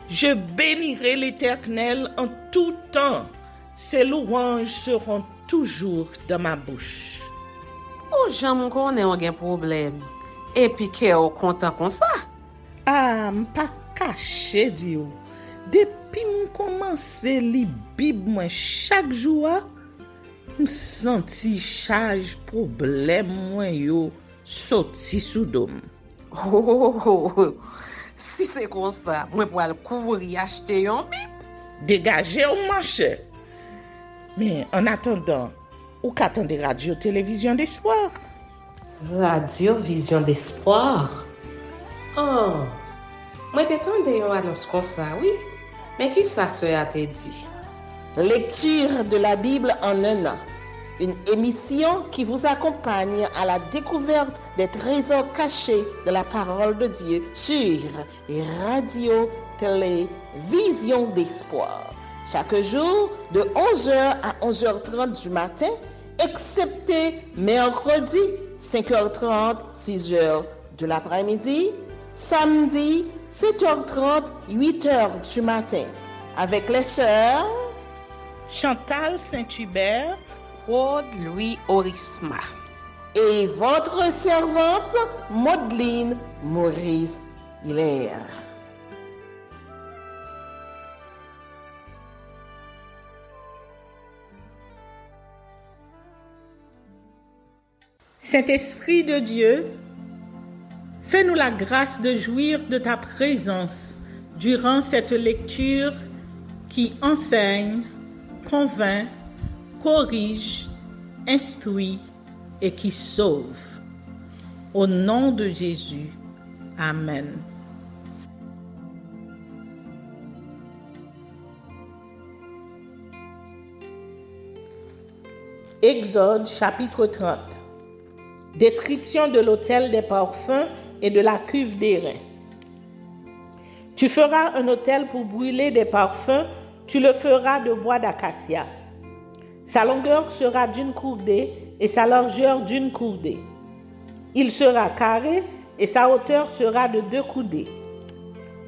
Je bénirai l'Éternel en tout temps. Ses louanges seront toujours dans ma bouche. Oh, j'aime qu'on ait un problème. Et puis qu'elle est content comme ça. Ah, m'pas caché, Dieu. Depuis que commence à lire Bible chaque jour, je senti charge problème moi yo sorti sous dôme. Oh, si c'est comme ça, moi pour aller couvrir acheter un Bible. Dégagez au marché. Mais en attendant, ou qu'attendez radio télévision d'espoir? Radio Vision d'Espoir. Oh, moi t'attendais une annonce comme ça, oui. Mais qui ça a te dit? Lecture de la Bible en un an. Une émission qui vous accompagne à la découverte des trésors cachés de la parole de Dieu sur Radio Télévision d'Espoir. Chaque jour de 11h à 11h30 du matin, excepté mercredi 5h30, 6h de l'après-midi, samedi 7h30, 8h du matin, avec les sœurs Chantal Saint-Hubert, Claude Louis Orisma et votre servante Maudeline Maurice Hilaire. Saint-Esprit de Dieu, fais-nous la grâce de jouir de ta présence durant cette lecture qui enseigne, convainc, corrige, instruit et qui sauve. Au nom de Jésus. Amen. Exode chapitre 30. Description de l'autel des parfums et de la cuve d'airain. Tu feras un autel pour brûler des parfums, tu le feras de bois d'acacia. Sa longueur sera d'une courdée et sa largeur d'une courdée. Il sera carré et sa hauteur sera de 2 coudées.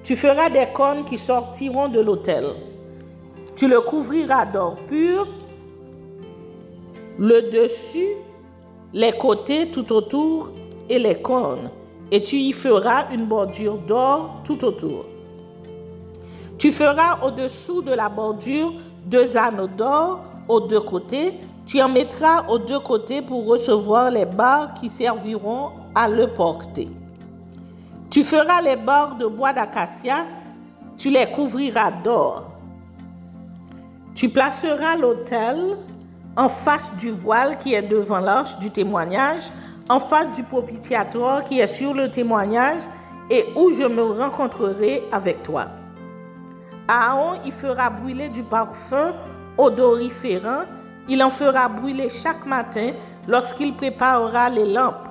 Tu feras des cônes qui sortiront de l'autel. Tu le couvriras d'or pur, le dessus, les côtés tout autour et les cônes, et tu y feras une bordure d'or tout autour. Tu feras au-dessous de la bordure 2 anneaux d'or aux 2 côtés. Tu en mettras aux 2 côtés pour recevoir les barres qui serviront à le porter. Tu feras les barres de bois d'acacia, tu les couvriras d'or. Tu placeras l'autel en face du voile qui est devant l'arche du témoignage, en face du propitiatoire qui est sur le témoignage et où je me rencontrerai avec toi. Aaron y fera brûler du parfum odoriférant, il en fera brûler chaque matin lorsqu'il préparera les lampes.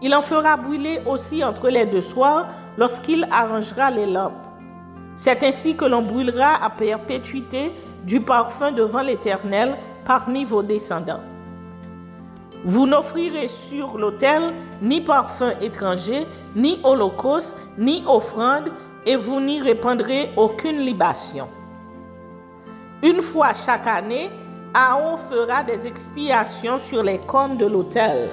Il en fera brûler aussi entre les 2 soirs lorsqu'il arrangera les lampes. C'est ainsi que l'on brûlera à perpétuité du parfum devant l'Éternel parmi vos descendants. Vous n'offrirez sur l'autel ni parfum étranger, ni holocauste, ni offrande, et vous n'y répandrez aucune libation. Une fois chaque année, Aaron fera des expiations sur les cônes de l'autel.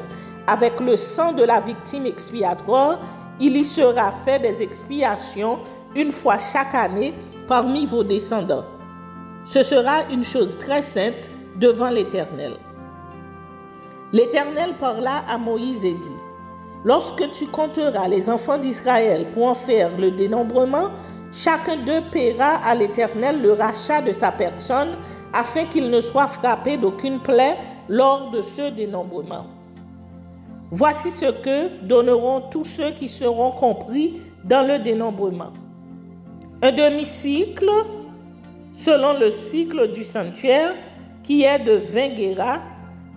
Avec le sang de la victime expiatoire, il y sera fait des expiations une fois chaque année parmi vos descendants. Ce sera une chose très sainte devant l'Éternel. L'Éternel parla à Moïse et dit: lorsque tu compteras les enfants d'Israël pour en faire le dénombrement, chacun d'eux paiera à l'Éternel le rachat de sa personne, afin qu'il ne soit frappé d'aucune plaie lors de ce dénombrement. Voici ce que donneront tous ceux qui seront compris dans le dénombrement. Un demi-cycle, selon le cycle du sanctuaire, qui est de 20 guéras.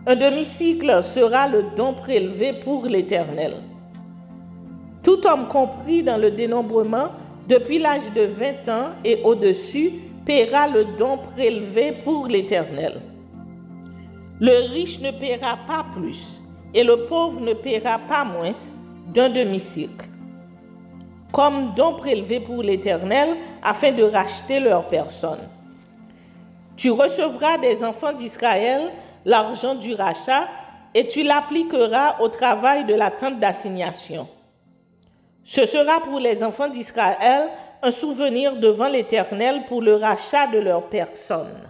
Un demi-cycle sera le don prélevé pour l'Éternel. Tout homme compris dans le dénombrement, depuis l'âge de 20 ans et au-dessus, paiera le don prélevé pour l'Éternel. Le riche ne paiera pas plus, et le pauvre ne paiera pas moins d'un demi-cycle. comme don prélevé pour l'Éternel, afin de racheter leur personne. Tu recevras des enfants d'Israël l'argent du rachat et tu l'appliqueras au travail de la tente d'assignation. Ce sera pour les enfants d'Israël un souvenir devant l'Éternel pour le rachat de leur personne.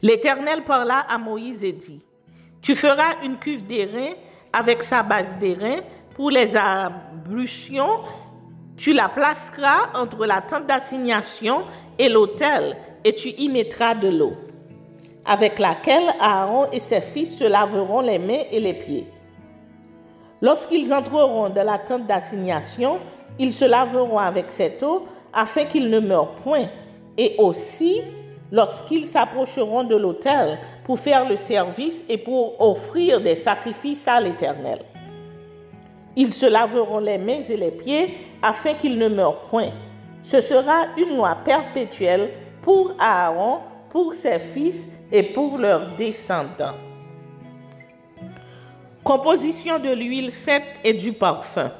L'Éternel parla à Moïse et dit, « Tu feras une cuve d'airain avec sa base d'airain pour les ablutions. Tu la placeras entre la tente d'assignation et l'autel et tu y mettras de l'eau, avec laquelle Aaron et ses fils se laveront les mains et les pieds. Lorsqu'ils entreront dans la tente d'assignation, ils se laveront avec cette eau afin qu'ils ne meurent point, et aussi lorsqu'ils s'approcheront de l'autel pour faire le service et pour offrir des sacrifices à l'Éternel. Ils se laveront les mains et les pieds afin qu'ils ne meurent point. Ce sera une loi perpétuelle pour Aaron, pour ses fils et pour leurs descendants. » Composition de l'huile sainte et du parfum.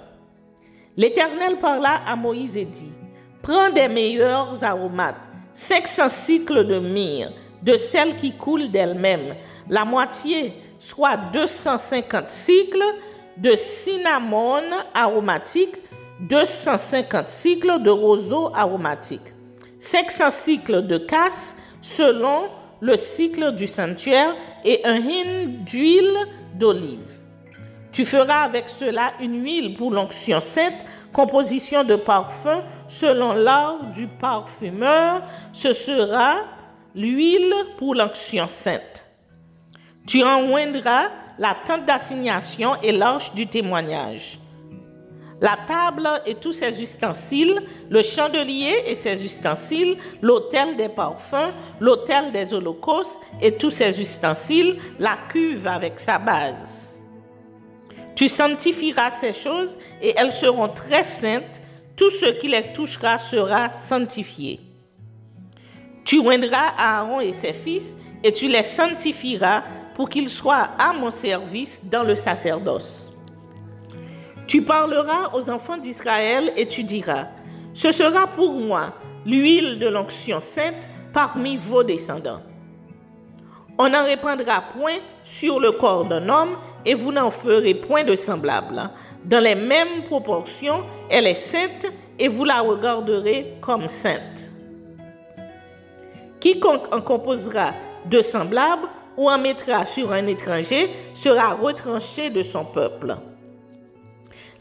L'Éternel parla à Moïse et dit, « Prends des meilleurs aromates, 500 cycles de myrrhe, de celles qui coulent d'elles-mêmes, la moitié, soit 250 cycles, de cinnamome aromatique, 250 cycles de roseau aromatique, 500 cycles de cassis selon le cycle du sanctuaire et un hin d'huile d'olive. Tu feras avec cela une huile pour l'onction sainte, composition de parfum selon l'art du parfumeur. Ce sera l'huile pour l'onction sainte. Tu en oindras la tente d'assignation et l'arche du témoignage, la table et tous ses ustensiles, le chandelier et ses ustensiles, l'autel des parfums, l'autel des holocaustes et tous ses ustensiles, la cuve avec sa base. Tu sanctifieras ces choses et elles seront très saintes. Tout ce qui les touchera sera sanctifié. Tu oindras Aaron et ses fils et tu les sanctifieras pour qu'ils soient à mon service dans le sacerdoce. Tu parleras aux enfants d'Israël et tu diras, « Ce sera pour moi l'huile de l'onction sainte parmi vos descendants. On n'en répandra point sur le corps d'un homme et vous n'en ferez point de semblable. Dans les mêmes proportions, elle est sainte et vous la regarderez comme sainte. Quiconque en composera de semblable ou en mettra sur un étranger sera retranché de son peuple. »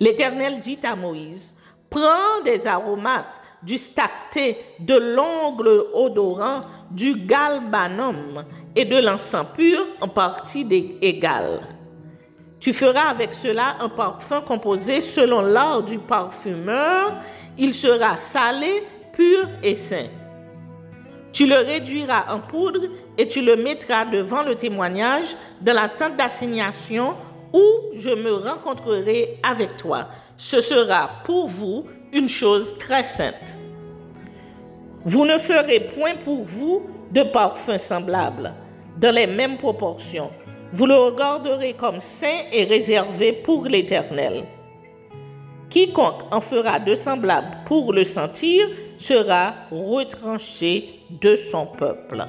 L'Éternel dit à Moïse, « Prends des aromates, du stacté, de l'ongle odorant, du galbanum et de l'encens pur en partie égale. Tu feras avec cela un parfum composé selon l'art du parfumeur. Il sera salé, pur et saint. Tu le réduiras en poudre et tu le mettras devant le témoignage dans la tente d'assignation où je me rencontrerai avec toi. Ce sera pour vous une chose très sainte. Vous ne ferez point pour vous de parfum semblable, dans les mêmes proportions. Vous le regarderez comme saint et réservé pour l'Éternel. Quiconque en fera de semblable pour le sentir sera retranché de son peuple. »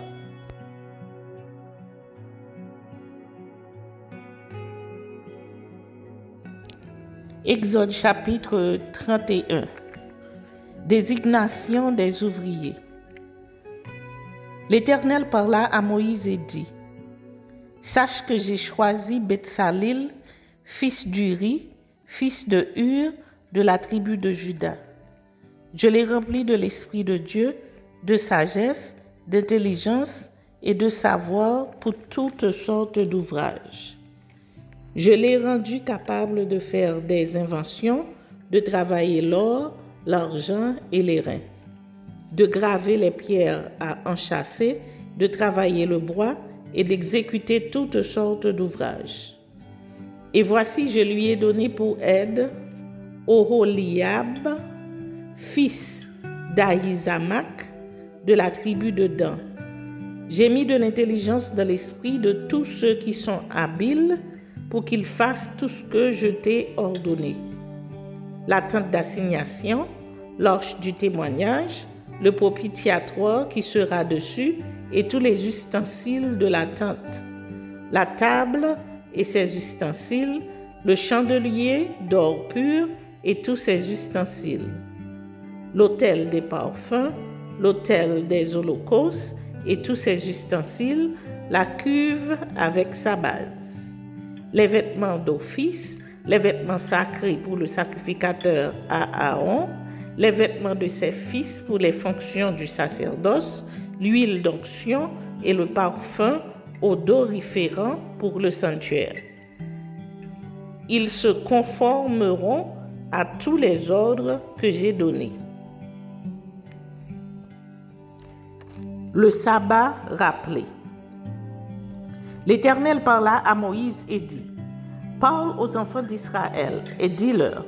Exode chapitre 31. Désignation des ouvriers. L'Éternel parla à Moïse et dit, « Sache que j'ai choisi Betsalil, fils d'Uri, fils de Hur, de la tribu de Juda. Je l'ai rempli de l'Esprit de Dieu, de sagesse, d'intelligence et de savoir pour toutes sortes d'ouvrages. Je l'ai rendu capable de faire des inventions, de travailler l'or, l'argent et l'airain, de graver les pierres à enchâsser, de travailler le bois et d'exécuter toutes sortes d'ouvrages. Et voici, je lui ai donné pour aide Oholiab, fils d'Ahisamak, de la tribu de Dan. J'ai mis de l'intelligence dans l'esprit de tous ceux qui sont habiles pour qu'ils fassent tout ce que je t'ai ordonné. la tente d'assignation, l'arche du témoignage, le propitiatoire qui sera dessus et tous les ustensiles de la tente, la table et ses ustensiles, le chandelier d'or pur et tous ses ustensiles, l'autel des parfums, l'autel des holocaustes et tous ses ustensiles, la cuve avec sa base, les vêtements d'office, les vêtements sacrés pour le sacrificateur à Aaron, les vêtements de ses fils pour les fonctions du sacerdoce, l'huile d'onction et le parfum odoriférant pour le sanctuaire. Ils se conformeront à tous les ordres que j'ai donnés. Le sabbat rappelé. L'Éternel parla à Moïse et dit: Parle aux enfants d'Israël et dis-leur: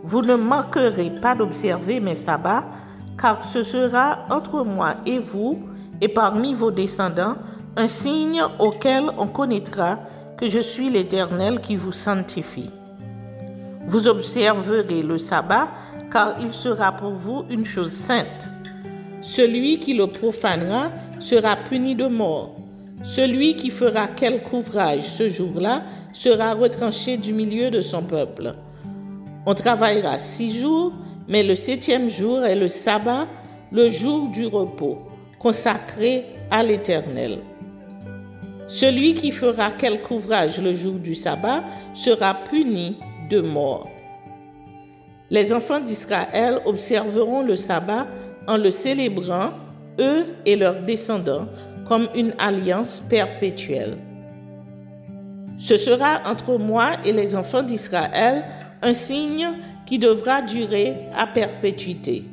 Vous ne manquerez pas d'observer mes sabbats, car ce sera entre moi et vous et parmi vos descendants un signe auquel on connaîtra que je suis l'Éternel qui vous sanctifie. Vous observerez le sabbat, car il sera pour vous une chose sainte. Celui qui le profanera sera puni de mort. Celui qui fera quelque ouvrage ce jour-là sera retranché du milieu de son peuple. On travaillera 6 jours, mais le 7e jour est le sabbat, le jour du repos, consacré à l'Éternel. Celui qui fera quelque ouvrage le jour du sabbat sera puni de mort. Les enfants d'Israël observeront le sabbat en le célébrant, eux et leurs descendants, comme une alliance perpétuelle. Ce sera entre moi et les enfants d'Israël un signe qui devra durer à perpétuité.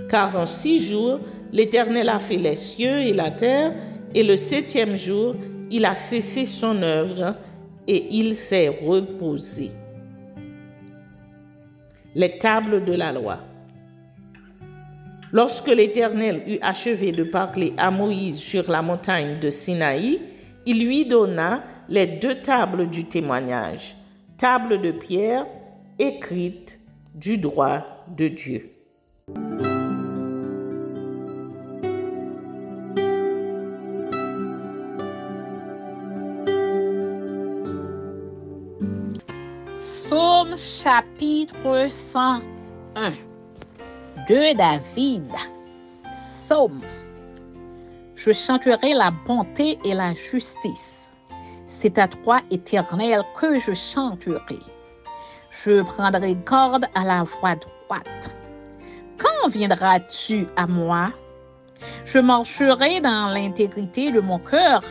Car en 6 jours, l'Éternel a fait les cieux et la terre, et le 7e jour, il a cessé son œuvre et il s'est reposé. Les tables de la loi. Lorsque l'Éternel eut achevé de parler à Moïse sur la montagne de Sinaï, il lui donna les 2 tables du témoignage, tables de pierre écrites du droit de Dieu. Psaume chapitre 101 de David. Psaume. Je chanterai la bonté et la justice. C'est à toi, Éternel, que je chanterai. Je prendrai garde à la voie droite. Quand viendras-tu à moi? Je marcherai dans l'intégrité de mon cœur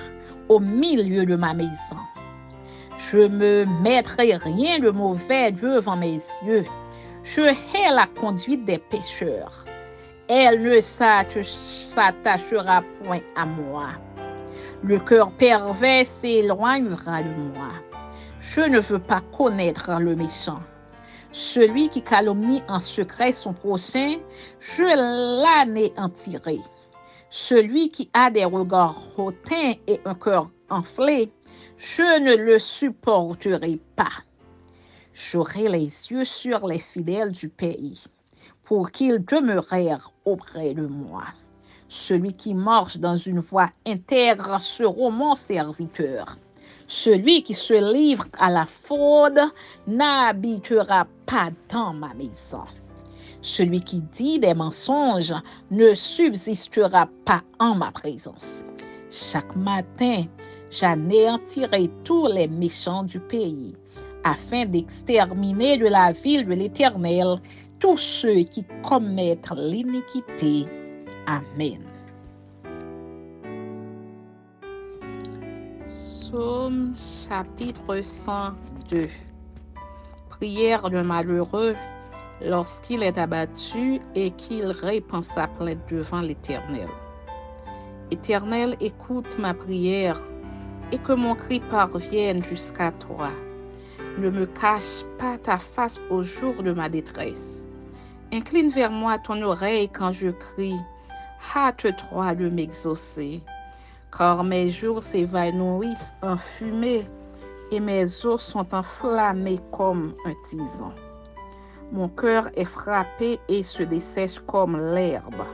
au milieu de ma maison. Je ne mettrai rien de mauvais devant mes yeux. Je hais la conduite des pécheurs. Elle ne s'attachera point à moi. Le cœur pervers s'éloignera de moi. Je ne veux pas connaître le méchant. Celui qui calomnie en secret son prochain, je l'anéantirai. Celui qui a des regards hautains et un cœur enflé, je ne le supporterai pas. J'aurai les yeux sur les fidèles du pays, pour qu'ils demeurèrent auprès de moi. Celui qui marche dans une voie intègre sera mon serviteur. Celui qui se livre à la fraude n'habitera pas dans ma maison. Celui qui dit des mensonges ne subsistera pas en ma présence. Chaque matin, j'anéantirai tous les méchants du pays, afin d'exterminer de la ville de l'Éternel tous ceux qui commettent l'iniquité. Amen. Psaume chapitre 102. Prière d'un malheureux lorsqu'il est abattu et qu'il répand sa plainte devant l'Éternel. Éternel, écoute ma prière et que mon cri parvienne jusqu'à toi. Ne me cache pas ta face au jour de ma détresse. Incline vers moi ton oreille quand je crie. Hâte-toi de m'exaucer, car mes jours s'évanouissent en fumée et mes os sont enflammés comme un tison. Mon cœur est frappé et se dessèche comme l'herbe.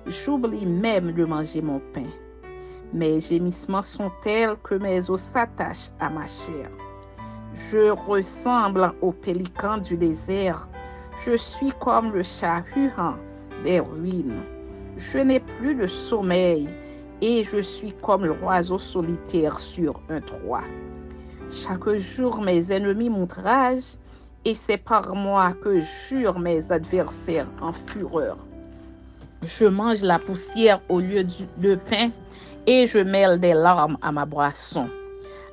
J'oublie même de manger mon pain. Mes gémissements sont tels que mes os s'attachent à ma chair. Je ressemble au pélican du désert. Je suis comme le chat huant des ruines. Je n'ai plus de sommeil et je suis comme l'oiseau solitaire sur un toit. Chaque jour, mes ennemis m'outragent et c'est par moi que jurent mes adversaires en fureur. Je mange la poussière au lieu de pain et je mêle des larmes à ma boisson.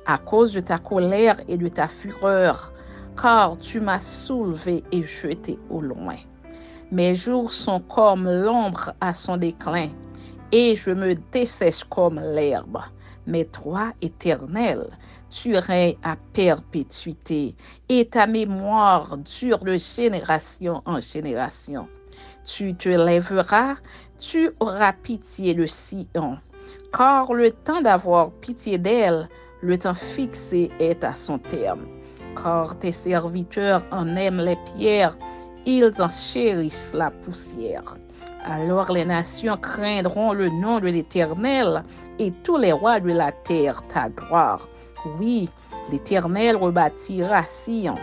À cause de ta colère et de ta fureur, car tu m'as soulevé et jeté au loin. Mes jours sont comme l'ombre à son déclin, et je me dessèche comme l'herbe. Mais toi, Éternel, tu règnes à perpétuité, et ta mémoire dure de génération en génération. Tu te lèveras, tu auras pitié de Sion, car le temps d'avoir pitié d'elle, le temps fixé est à son terme. Car tes serviteurs en aiment les pierres, ils en chérissent la poussière. Alors les nations craindront le nom de l'Éternel et tous les rois de la terre ta gloire. Oui, l'Éternel rebâtira Sion.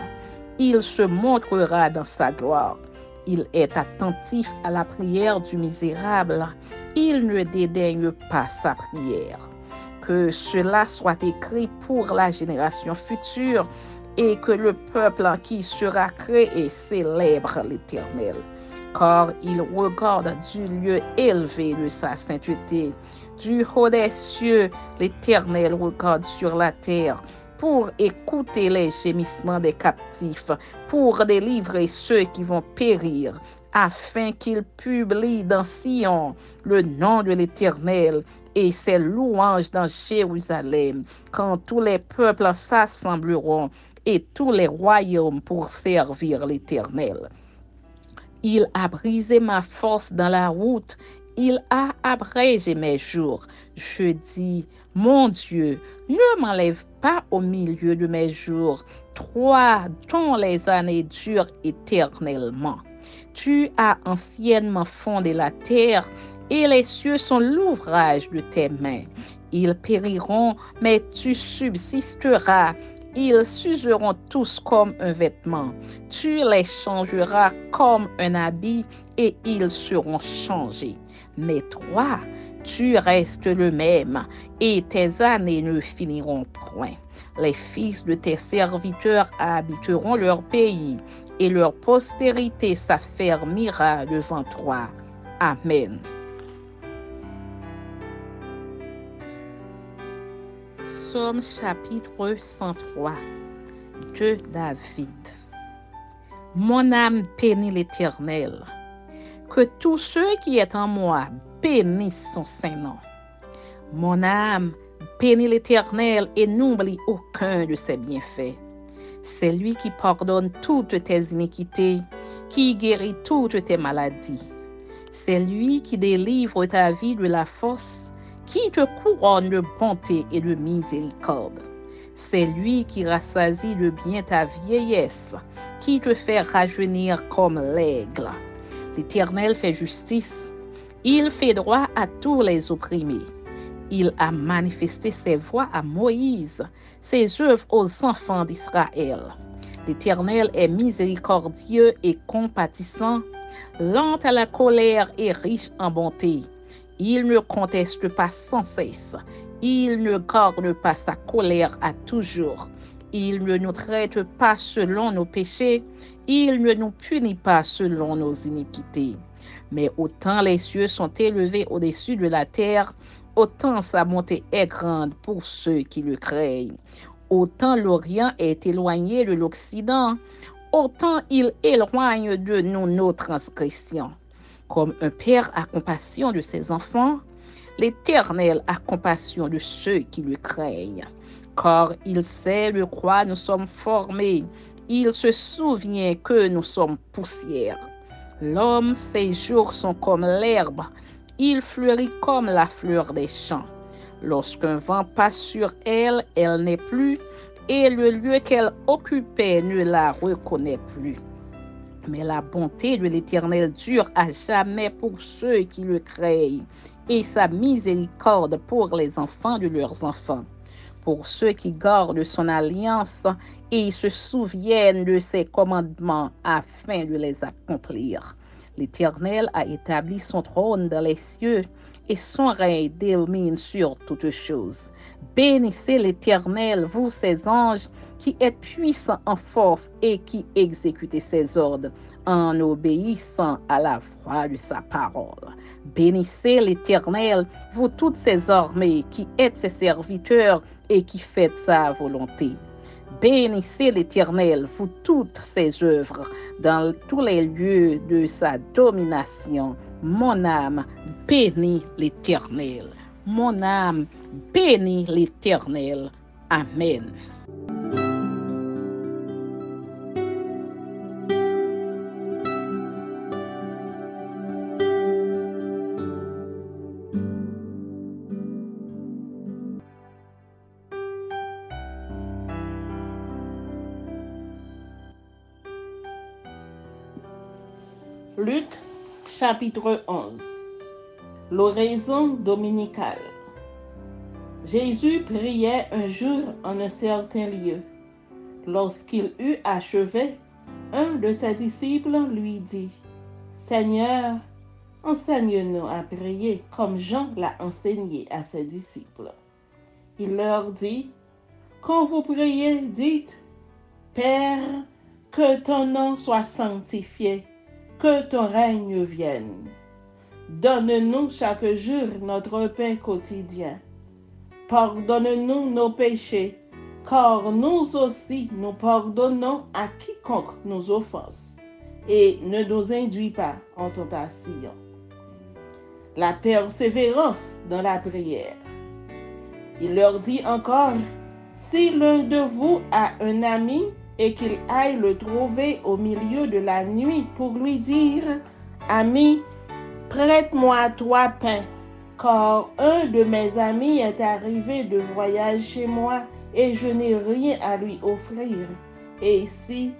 Il se montrera dans sa gloire. Il est attentif à la prière du misérable. Il ne dédaigne pas sa prière. Que cela soit écrit pour la génération future et que le peuple en qui sera créé célèbre l'Éternel. Car il regarde du lieu élevé de sa sainteté. Du haut des cieux, l'Éternel regarde sur la terre pour écouter les gémissements des captifs, pour délivrer ceux qui vont périr, afin qu'il publie dans Sion le nom de l'Éternel et ses louanges dans Jérusalem, quand tous les peuples s'assembleront et tous les royaumes pour servir l'Éternel. Il a brisé ma force dans la route, il a abrégé mes jours. Je dis, mon Dieu, ne m'enlève pas au milieu de mes jours, toi dont les années durent éternellement. Tu as anciennement fondé la terre, et les cieux sont l'ouvrage de tes mains. Ils périront, mais tu subsisteras. Ils s'useront tous comme un vêtement. Tu les changeras comme un habit et ils seront changés. Mais toi, tu restes le même et tes années ne finiront point. Les fils de tes serviteurs habiteront leur pays et leur postérité s'affermira devant toi. Amen. Psaume chapitre 103 de David. Mon âme bénit l'Éternel. Que tous ceux qui est en moi bénissent son saint nom. Mon âme bénit l'Éternel et n'oublie aucun de ses bienfaits. C'est lui qui pardonne toutes tes iniquités, qui guérit toutes tes maladies. C'est lui qui délivre ta vie de la fosse, qui te couronne de bonté et de miséricorde. C'est lui qui rassasie de bien ta vieillesse, qui te fait rajeunir comme l'aigle. L'Éternel fait justice, il fait droit à tous les opprimés. Il a manifesté ses voies à Moïse, ses œuvres aux enfants d'Israël. L'Éternel est miséricordieux et compatissant, lent à la colère et riche en bonté. Il ne conteste pas sans cesse. Il ne garde pas sa colère à toujours. Il ne nous traite pas selon nos péchés. Il ne nous punit pas selon nos iniquités. Mais autant les cieux sont élevés au-dessus de la terre, autant sa bonté est grande pour ceux qui le craignent. Autant l'Orient est éloigné de l'Occident, autant il éloigne de nous nos transgressions. Comme un père a compassion de ses enfants, l'Éternel a compassion de ceux qui le craignent. Car il sait de quoi nous sommes formés, il se souvient que nous sommes poussière. L'homme, ses jours sont comme l'herbe, il fleurit comme la fleur des champs. Lorsqu'un vent passe sur elle, elle n'est plus, et le lieu qu'elle occupait ne la reconnaît plus. Mais la bonté de l'Éternel dure à jamais pour ceux qui le craignent, et sa miséricorde pour les enfants de leurs enfants, pour ceux qui gardent son alliance et se souviennent de ses commandements afin de les accomplir. L'Éternel a établi son trône dans les cieux et son règne domine sur toutes choses. Bénissez l'Éternel, vous ses anges, qui êtes puissants en force et qui exécutez ses ordres en obéissant à la voix de sa parole. Bénissez l'Éternel, vous toutes ses armées, qui êtes ses serviteurs et qui faites sa volonté. Bénissez l'Éternel, vous toutes ses œuvres, dans tous les lieux de sa domination. Mon âme bénit l'Éternel. Mon âme bénit l'Éternel. Amen. Luc, chapitre 11. L'oraison dominicale. Jésus priait un jour en un certain lieu. Lorsqu'il eut achevé, un de ses disciples lui dit, « Seigneur, enseigne-nous à prier comme Jean l'a enseigné à ses disciples. » Il leur dit, « Quand vous priez, dites, « Père, que ton nom soit sanctifié, que ton règne vienne. Donne-nous chaque jour notre pain quotidien. Pardonne-nous nos péchés, car nous aussi nous pardonnons à quiconque nous offense. Et ne nous induis pas en tentation. » La persévérance dans la prière. Il leur dit encore, « Si l'un de vous a un ami, et qu'il aille le trouver au milieu de la nuit pour lui dire, « Ami, prête-moi 3 pains, car un de mes amis est arrivé de voyage chez moi et je n'ai rien à lui offrir. » Et si,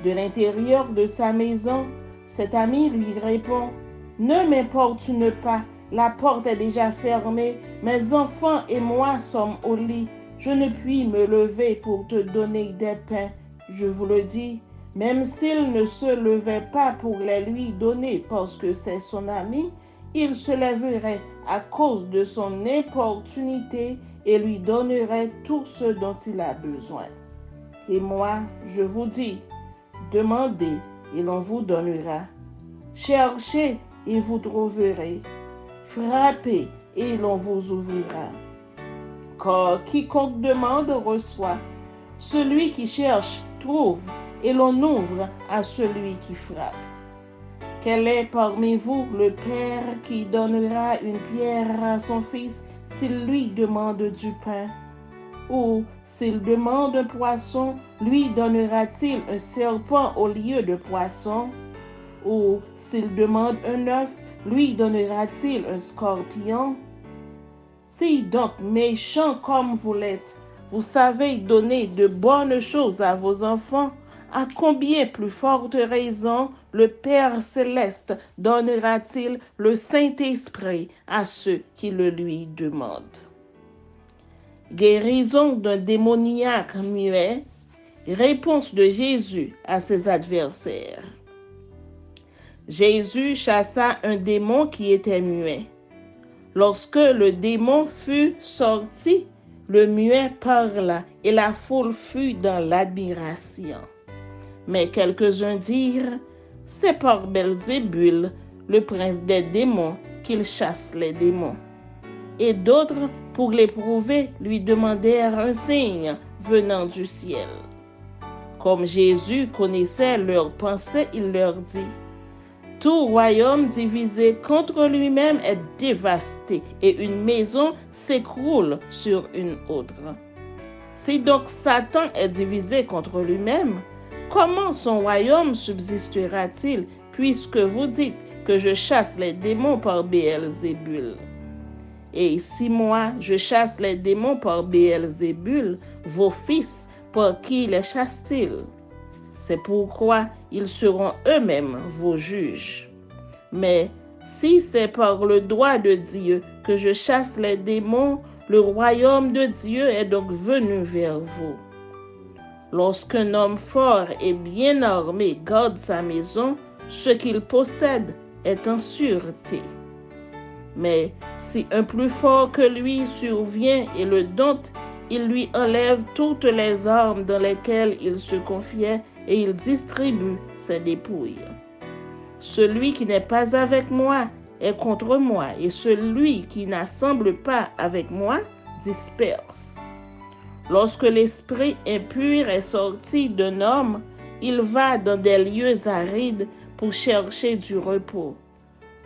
de l'intérieur de sa maison, cet ami lui répond, « Ne m'importune pas, la porte est déjà fermée, mes enfants et moi sommes au lit, je ne puis me lever pour te donner des pains. » Je vous le dis, même s'il ne se levait pas pour les lui donner parce que c'est son ami, il se lèverait à cause de son importunité et lui donnerait tout ce dont il a besoin. Et moi, je vous dis, demandez et l'on vous donnera. Cherchez et vous trouverez. Frappez et l'on vous ouvrira. Car quiconque demande reçoit. Celui qui cherche trouve, et l'on ouvre à celui qui frappe. Quel est parmi vous le père qui donnera une pierre à son fils s'il lui demande du pain? Ou s'il demande un poisson, lui donnera-t-il un serpent au lieu de poisson? Ou s'il demande un œuf, lui donnera-t-il un scorpion? Si donc méchant comme vous l'êtes, vous savez donner de bonnes choses à vos enfants, à combien plus forte raison le Père céleste donnera-t-il le Saint-Esprit à ceux qui le lui demandent? Guérison d'un démoniaque muet, réponse de Jésus à ses adversaires. Jésus chassa un démon qui était muet. Lorsque le démon fut sorti, le muet parla et la foule fut dans l'admiration. Mais quelques-uns dirent, « C'est par Belzébul, le prince des démons, qu'il chasse les démons. » Et d'autres, pour l'éprouver, lui demandèrent un signe venant du ciel. Comme Jésus connaissait leurs pensées, il leur dit, « Tout royaume divisé contre lui-même est dévasté, et une maison s'écroule sur une autre. Si donc Satan est divisé contre lui-même, comment son royaume subsistera-t-il, puisque vous dites que je chasse les démons par Béelzébul? Et si moi je chasse les démons par Béelzébul, vos fils, par qui les chassent-ils? C'est pourquoi ils seront eux-mêmes vos juges. Mais si c'est par le droit de Dieu que je chasse les démons, le royaume de Dieu est donc venu vers vous. Lorsqu'un homme fort et bien armé garde sa maison, ce qu'il possède est en sûreté. Mais si un plus fort que lui survient et le dompte, il lui enlève toutes les armes dans lesquelles il se confiait et il distribue ses dépouilles. Celui qui n'est pas avec moi est contre moi, et celui qui n'assemble pas avec moi disperse. Lorsque l'esprit impur est sorti d'un homme, il va dans des lieux arides pour chercher du repos.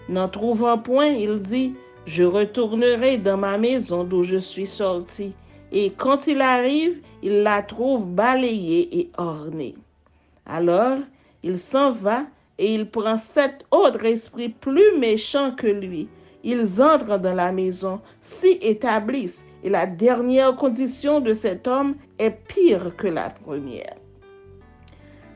N'en trouvant point, il dit, « Je retournerai dans ma maison d'où je suis sorti. » Et quand il arrive, il la trouve balayée et ornée. Alors, il s'en va et il prend 7 autres esprits plus méchants que lui. Ils entrent dans la maison, s'y établissent, et la dernière condition de cet homme est pire que la première.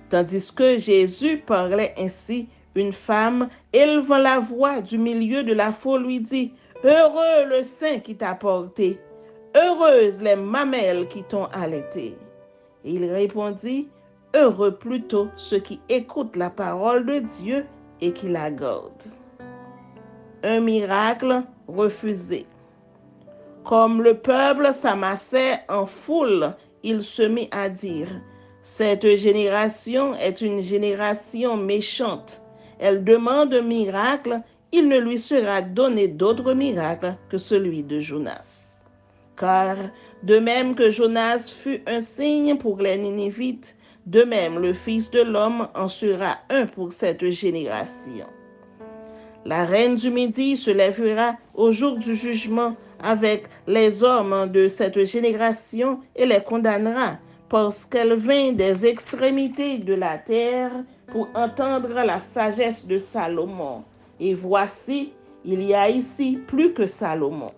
Tandis que Jésus parlait ainsi, une femme, élevant la voix du milieu de la foule, lui dit, « Heureux le sein qui t'a porté, heureuses les mamelles qui t'ont allaité. » Et il répondit, « Heureux plutôt ceux qui écoutent la parole de Dieu et qui la gardent. » Un miracle refusé. Comme le peuple s'amassait en foule, il se mit à dire, « Cette génération est une génération méchante. Elle demande un miracle, il ne lui sera donné d'autre miracle que celui de Jonas. Car de même que Jonas fut un signe pour les Ninivites, de même le Fils de l'homme en sera un pour cette génération. La reine du Midi se lèvera au jour du jugement avec les hommes de cette génération et les condamnera, parce qu'elle vint des extrémités de la terre pour entendre la sagesse de Salomon. Et voici, il y a ici plus que Salomon.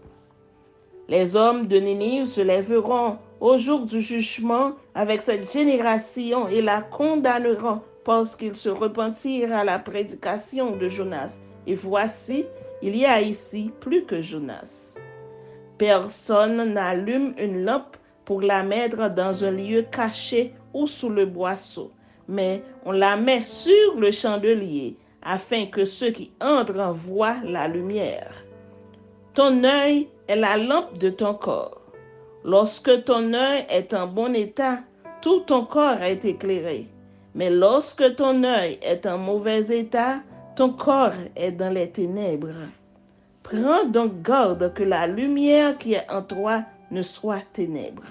Les hommes de Ninive se lèveront au jour du jugement avec cette génération et la condamneront parce qu'ils se repentirent à la prédication de Jonas. Et voici, il y a ici plus que Jonas. Personne n'allume une lampe pour la mettre dans un lieu caché ou sous le boisseau, mais on la met sur le chandelier afin que ceux qui entrent voient la lumière. Ton œil est la lampe de ton corps. Lorsque ton œil est en bon état, tout ton corps est éclairé. Mais lorsque ton œil est en mauvais état, ton corps est dans les ténèbres. Prends donc garde que la lumière qui est en toi ne soit ténèbres.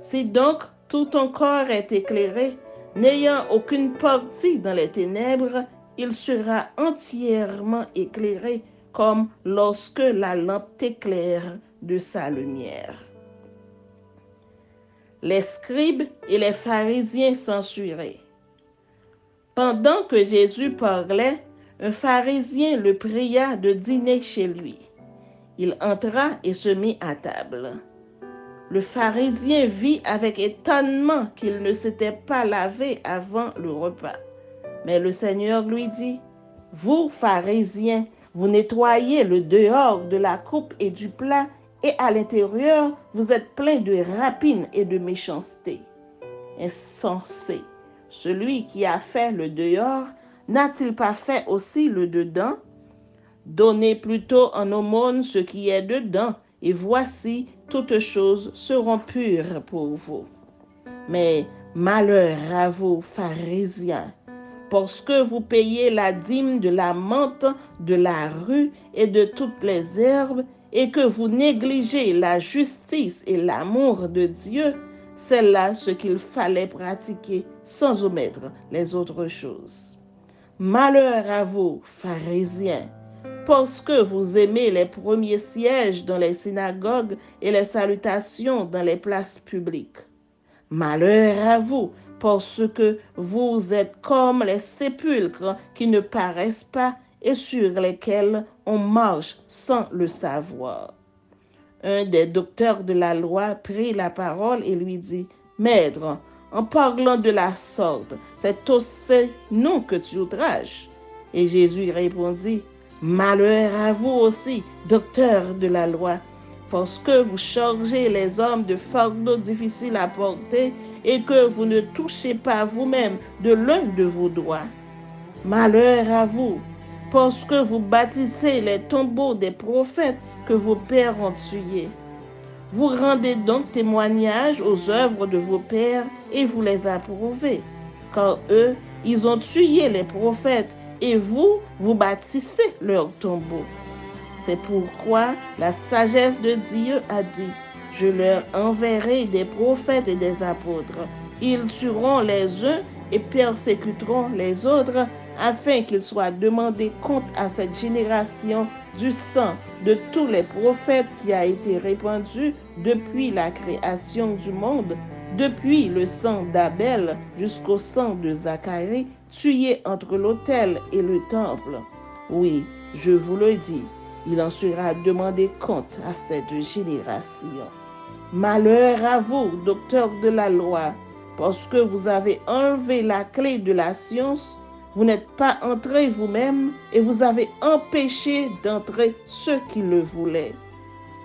Si donc tout ton corps est éclairé, n'ayant aucune partie dans les ténèbres, il sera entièrement éclairé, comme lorsque la lampe t'éclaire de sa lumière. Les scribes et les pharisiens censurés. Pendant que Jésus parlait, un pharisien le pria de dîner chez lui. Il entra et se mit à table. Le pharisien vit avec étonnement qu'il ne s'était pas lavé avant le repas. Mais le Seigneur lui dit, « Vous, pharisiens, vous nettoyez le dehors de la coupe et du plat, et à l'intérieur, vous êtes pleins de rapine et de méchanceté. Insensé, celui qui a fait le dehors, n'a-t-il pas fait aussi le dedans? Donnez plutôt en aumône ce qui est dedans, et voici, toutes choses seront pures pour vous. Mais malheur à vous, pharisiens, parce que vous payez la dîme de la menthe, de la rue et de toutes les herbes, et que vous négligez la justice et l'amour de Dieu, c'est là ce qu'il fallait pratiquer sans omettre les autres choses. Malheur à vous, pharisiens, parce que vous aimez les premiers sièges dans les synagogues et les salutations dans les places publiques. Malheur à vous, parce que vous êtes comme les sépulcres qui ne paraissent pas et sur lesquels on marche sans le savoir. Un des docteurs de la loi prit la parole et lui dit, « Maître, en parlant de la sorte, c'est aussi nous que tu outrages. Et Jésus répondit, malheur à vous aussi, docteurs de la loi, parce que vous chargez les hommes de fardeaux difficiles à porter et que vous ne touchez pas vous-même de l'un de vos doigts. Malheur à vous, parce que vous bâtissez les tombeaux des prophètes que vos pères ont tués. Vous rendez donc témoignage aux œuvres de vos pères et vous les approuvez, car eux, ils ont tué les prophètes et vous, vous bâtissez leurs tombeaux. C'est pourquoi la sagesse de Dieu a dit, je leur enverrai des prophètes et des apôtres. Ils tueront les uns et persécuteront les autres, afin qu'il soit demandé compte à cette génération du sang de tous les prophètes qui a été répandu depuis la création du monde, depuis le sang d'Abel jusqu'au sang de Zacharie, tué entre l'autel et le temple. Oui, je vous le dis, il en sera demandé compte à cette génération. Malheur à vous, docteurs de la loi, parce que vous avez enlevé la clé de la science. Vous n'êtes pas entrés vous-même et vous avez empêché d'entrer ceux qui le voulaient.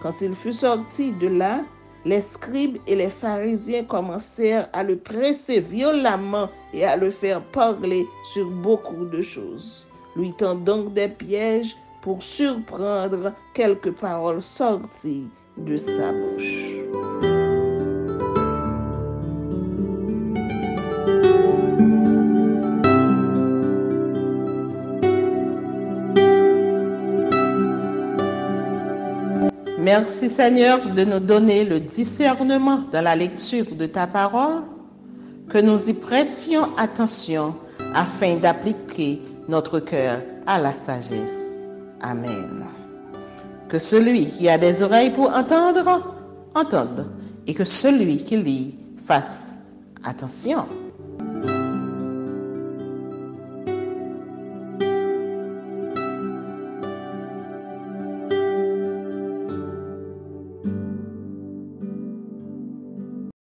Quand il fut sorti de là, les scribes et les pharisiens commencèrent à le presser violemment et à le faire parler sur beaucoup de choses, lui tendant des pièges pour surprendre quelques paroles sorties de sa bouche. Merci Seigneur de nous donner le discernement dans la lecture de ta parole, que nous y prêtions attention afin d'appliquer notre cœur à la sagesse. Amen. Que celui qui a des oreilles pour entendre, entende, et que celui qui lit fasse attention.